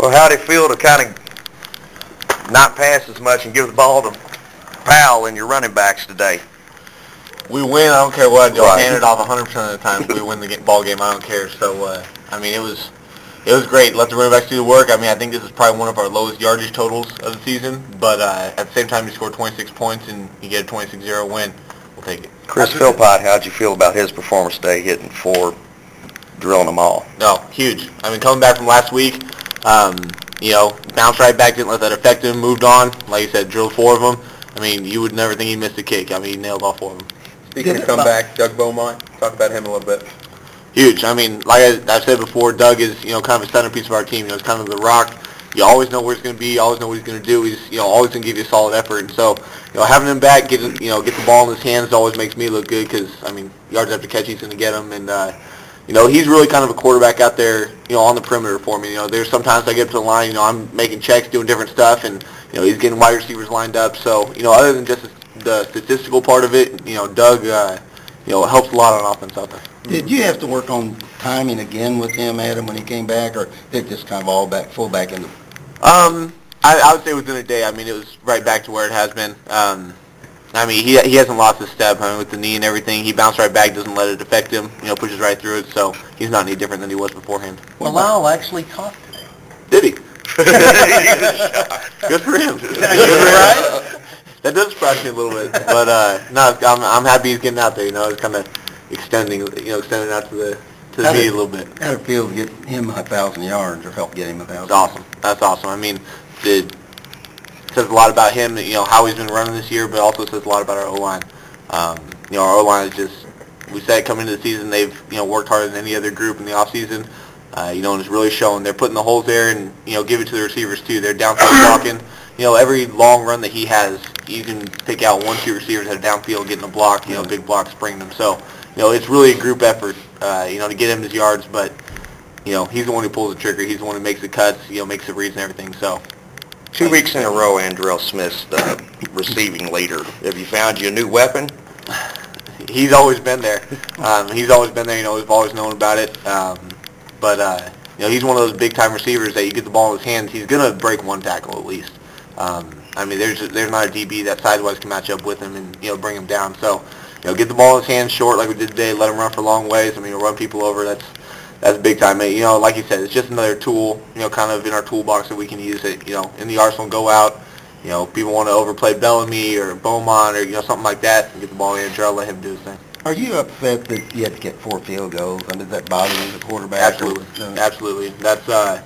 Well, how'd it feel to kind of not pass as much and give the ball to Powell and your running backs today? We win. I don't care what I do. I'll Right. hand it off 100% of the time. If we win the ball game, I don't care. So, I mean, it was great. Let the running backs do the work. I mean, I think this is probably one of our lowest yardage totals of the season. But at the same time, you score 26 points and you get a 26-0 win. We'll take it. Chris Philpott, how'd you feel about his performance today, hitting 4, drilling them all? No, huge. I mean, coming back from last week, bounced right back, didn't let that affect him, moved on. Like you said, drilled 4 of them. I mean, you would never think he missed a kick. I mean, he nailed all 4 of them. Speaking of comeback, Doug Beaumont, talk about him a little bit. Huge. I mean, like I've said before, Doug is, kind of a centerpiece of our team. It's kind of the rock. You always know where he's going to be. You always know what he's going to do. He's, always going to give you a solid effort. And so, having him back, get the ball in his hands always makes me look good because, I mean, yards after catch, he's going to get them. And, he's really kind of a quarterback out there, on the perimeter for me. There's sometimes I get up to the line, I'm making checks, doing different stuff, and, he's getting wide receivers lined up. So, other than just the statistical part of it, Doug, helps a lot on offense out there. Did you have to work on timing again with him, Adam, when he came back, or did it just kind of all full back in the... I would say within a day. I mean, it was right back to where it has been. I mean, he hasn't lost his step. I mean, with the knee and everything, he bounced right back, doesn't let it affect him, pushes right through it, so he's not any different than he was beforehand. Bilal actually caught today. Did he? Good for him. Right? That does surprise me a little bit, but no, I'm happy he's getting out there. It's kind of extending out to the knee a little bit. How'd it feel to get him 1,000 yards or help get him 1,000? It's awesome. That's awesome. I mean, it says a lot about him, how he's been running this year, but also says a lot about our O-line. Our O-line is just, we said coming into the season, they've, worked harder than any other group in the off-season, and it's really showing. They're putting the holes there and, give it to the receivers too. They're downfield blocking. Every long run that he has, you can pick out 1-2 receivers that are downfield getting a block, big blocks, bringing them. So, it's really a group effort, to get him his yards, but, he's the one who pulls the trigger. He's the one who makes the cuts, makes the reads and everything, so. 2 weeks in a row, Andrell Smith's the receiving leader. Have you found you a new weapon? He's always been there. We've always known about it. But he's one of those big-time receivers that you get the ball in his hands, he's going to break 1 tackle at least. I mean, there's not a DB that size-wise can match up with him and, bring him down. So, get the ball in his hands short like we did today, let him run for long ways. I mean, run people over, that's big time. Like you said, it's just another tool, kind of in our toolbox that we can use it, in the arsenal, go out. People want to overplay Bellamy or Beaumont or, something like that and get the ball in and let him do his thing. Are you upset that you had to get 4 field goals? And did that bother you, the quarterback? Absolutely. Absolutely. That's,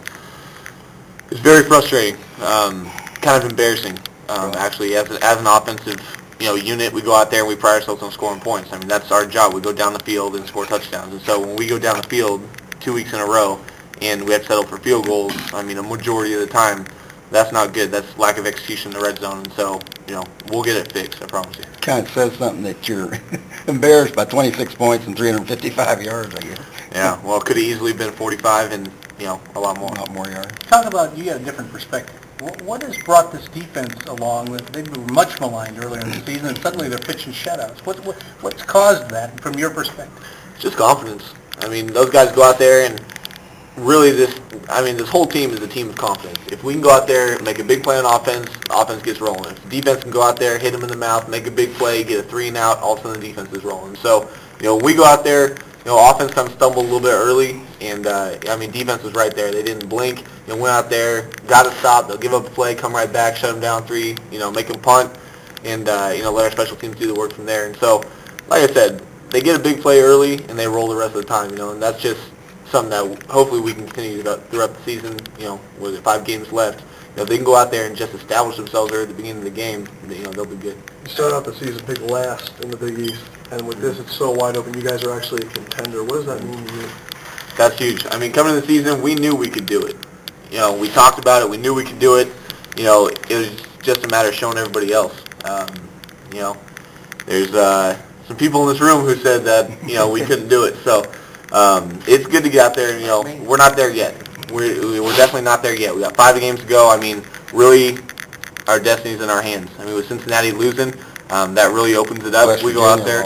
it's very frustrating. Kind of embarrassing, actually, as an offensive, unit. We go out there and we pride ourselves on scoring points. I mean, that's our job. We go down the field and score touchdowns. And so when we go down the field 2 weeks in a row and we have to settle for field goals, I mean, a majority of the time, that's not good. That's lack of execution in the red zone. And so, we'll get it fixed, I promise you. Kind of says something that you're embarrassed by 26 points and 355 yards, I guess. Yeah, well, it could have easily been 45 and, a lot more. A lot more yards. Talk about, you got a different perspective. What has brought this defense along? They were much maligned earlier in the season, and suddenly they're pitching shutouts. What's caused that from your perspective? It's just confidence. I mean, those guys go out there and really this whole team is a team of confidence. If we can go out there and make a big play on offense, offense gets rolling. If the defense can go out there, hit them in the mouth, make a big play, get a 3 and out, all of a sudden the defense is rolling. So, when we go out there, offense kind of stumbled a little bit early, and, defense was right there. They didn't blink. Went out there, got to stop. They'll give up a play, come right back, shut them down 3, make them punt, and, let our special teams do the work from there. And so, like I said, they get a big play early, and they roll the rest of the time, and that's just something that hopefully we can continue throughout the season, with 5 games left. If they can go out there and just establish themselves there at the beginning of the game, they'll be good. You start out the season picked last in the Big East, and with this, it's so wide open. You guys are actually a contender. What does that mean to you? That's huge. I mean, coming into the season, we knew we could do it. We talked about it. We knew we could do it. It was just a matter of showing everybody else. There's some people in this room who said that, we couldn't do it. So it's good to get out there and, we're not there yet. We're definitely not there yet. We got 5 games to go. I mean, really, our destiny's in our hands. I mean, with Cincinnati losing, that really opens it up. We go out there.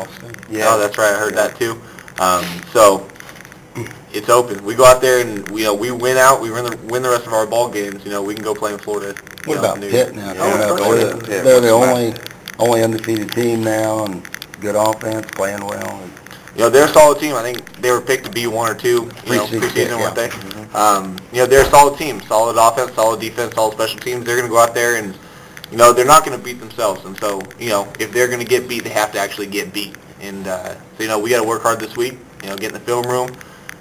Yeah, oh, that's right. I heard that too. So it's open. We go out there and we win out. We win the rest of our ball games. We can go play in Florida. What about Pitt now? Yeah, They're the only undefeated team now, and good offense, playing well. And They're a solid team. I think they were picked to be 1 or 2 preseason, weren't they? They're a solid team. Solid offense, solid defense, solid special teams. They're going to go out there and, they're not going to beat themselves. And so, if they're going to get beat, they have to actually get beat. And, so, we got to work hard this week, get in the film room,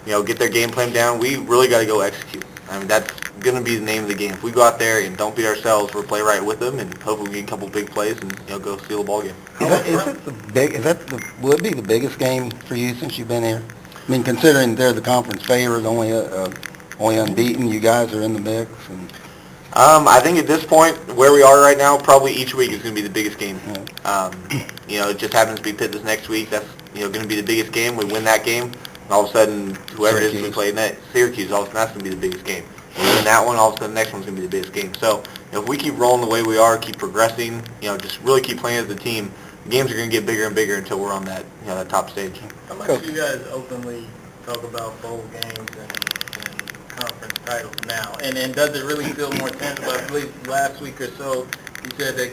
get their game plan down. We really got to go execute. I mean, that's going to be the name of the game. If we go out there and don't beat ourselves, we'll play right with them, and hopefully we get a couple big plays and, go steal a ball game. Will it be the biggest game for you since you've been here? I mean, considering they're the conference favorites, only unbeaten, you guys are in the mix. And I think at this point, where we are right now, probably each week is going to be the biggest game. It just happens to be Pitt this next week. That's, going to be the biggest game. We win that game, and all of a sudden, whoever it is we play next, Syracuse, all of a sudden that's going to be the biggest game. We win that one, all of a sudden the next one's going to be the biggest game. So, if we keep rolling the way we are, keep progressing, just really keep playing as a team, the games are going to get bigger and bigger until we're on that, that top stage. How much do you guys openly talk about bowl games and conference titles now? And does it really feel more tangible? I believe last week or so you said that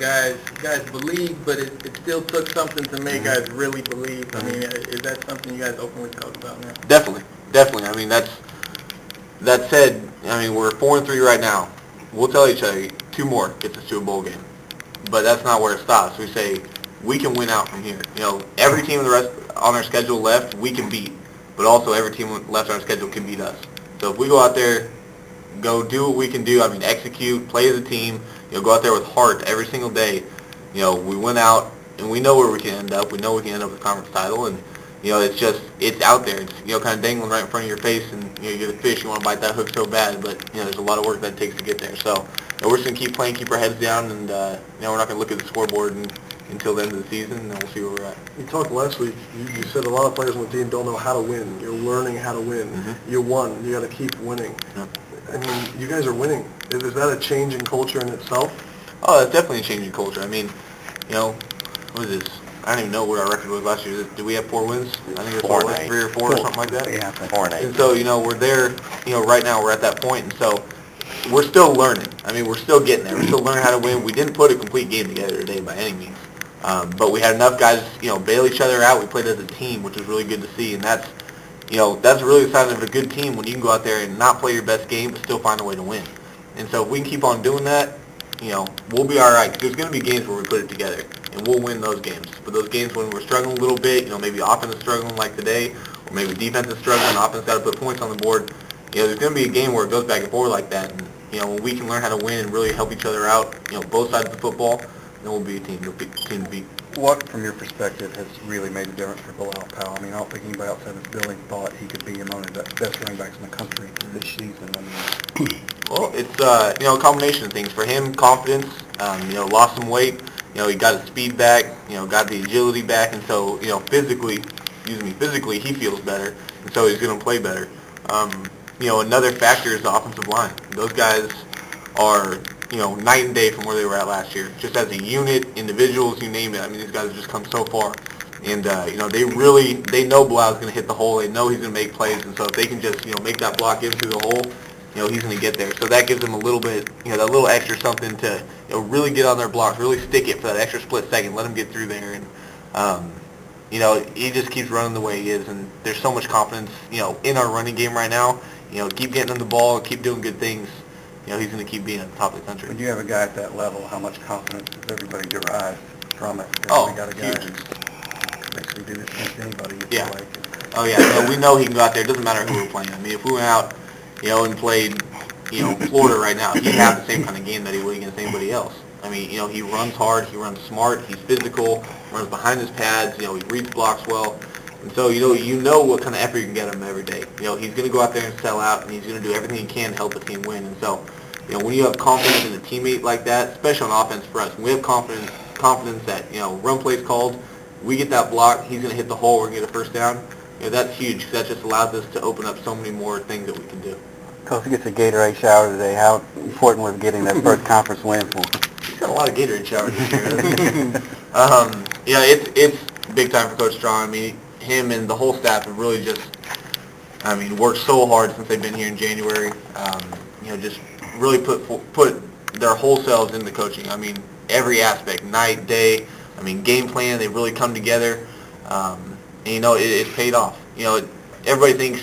guys believe, but it still took something to make guys really believe. I mean, is that something you guys openly talk about now? Definitely. I mean, that said, I mean, we're 4-3 right now. We'll tell each other 2 more gets us to a bowl game. But that's not where it stops. We say we can win out from here. Every team on our schedule left, we can beat. But also every team left on our schedule can beat us. So if we go out there, go do what we can do, I mean, execute, play as a team, go out there with heart every single day. We win out, and we know where we can end up. We know we can end up with a conference title, and, it's out there. It's, kind of dangling right in front of your face, and, you get a fish, you want to bite that hook so bad, but, there's a lot of work that it takes to get there. So, we're just going to keep playing, keep our heads down, and, we're not going to look at the scoreboard until the end of the season, and then we'll see where we're at. You talked last week, you said a lot of players on the team don't know how to win. You're learning how to win. You won. You got to keep winning. I mean, you guys are winning. Is that a change in culture in itself? Oh, that's definitely a change in culture. I mean, what is this? I don't even know what our record was last year. Did we have 4 wins? I think it was 3 or 4 or something like that. Yeah, 4-8. And so, we're there, right now we're at that point, and so we're still learning. I mean, we're still getting there. We're still learning how to win. We didn't put a complete game together today by any means. But we had enough guys, bail each other out. We played as a team, which was really good to see, and that's really the sign of a good team when you can go out there and not play your best game, but still find a way to win. And so if we can keep on doing that, we'll be all right. 'Cause there's going to be games where we put it together, and we'll win those games. But those games when we're struggling a little bit, maybe offense is struggling like today, or maybe defense is struggling, offense got to put points on the board, there's going to be a game where it goes back and forth like that. And, when we can learn how to win and really help each other out, both sides of the football, then we'll be a team to beat. What, from your perspective, has really made a difference for Bilal Powell? I mean, I don't think anybody outside this building thought he could be among the best running backs in the country this season. I mean, well, it's a combination of things. For him, confidence. Lost some weight. He got his speed back. Got the agility back, and so physically, he feels better, and so he's going to play better. Another factor is the offensive line. Those guys are night and day from where they were at last year. Just as a unit, individuals, you name it. I mean, these guys have just come so far. And, they know Bilal's going to hit the hole. They know he's going to make plays. And so if they can just, make that block in through the hole, he's going to get there. So that gives them a little bit, that little extra something to, really get on their blocks, really stick it for that extra split second, let him get through there. And, he just keeps running the way he is. And there's so much confidence, in our running game right now. Keep getting him the ball, keep doing good things. He's going to keep being at the top of the country. when you have a guy at that level, how much confidence does everybody derive from it? Oh, we got a guy huge. who's basically do this against anybody. You Yeah. feel like. Oh, yeah. We know he can go out there. It doesn't matter who we're playing. I mean, if we went out, and played, Florida right now, he'd have the same kind of game that he would against anybody else. I mean, he runs hard, he runs smart, he's physical, runs behind his pads, he reads blocks well. And so, you know what kind of effort you can get him every day. He's going to go out there and sell out, and he's going to do everything he can to help the team win. And so, when you have confidence in a teammate like that, especially on offense for us, when we have confidence that, run play's called, we get that block, he's going to hit the hole, we're going to get a first down, that's huge, because that just allows us to open up so many more things that we can do. Coach gets a Gatorade shower today. How important was getting that first conference win for him? He's got a lot of Gatorade showers this year. It's big time for Coach Strong. I mean, him and the whole staff have really just, I mean, worked so hard since they've been here in January. Just really put their whole selves into coaching. I mean, every aspect, night, day. I mean, game plan. They really come together. And, it's paid off. Everybody thinks,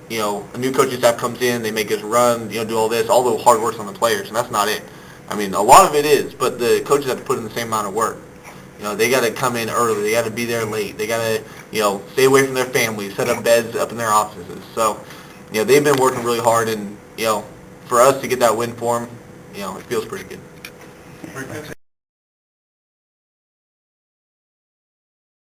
a new coaching staff comes in, they make us run, do all this, all the hard work's on the players, and that's not it. I mean, a lot of it is, but the coaches have to put in the same amount of work. They got to come in early. They got to be there late. They got to, stay away from their families, set up beds up in their offices. So, they've been working really hard, and, for us to get that win for them, it feels pretty good.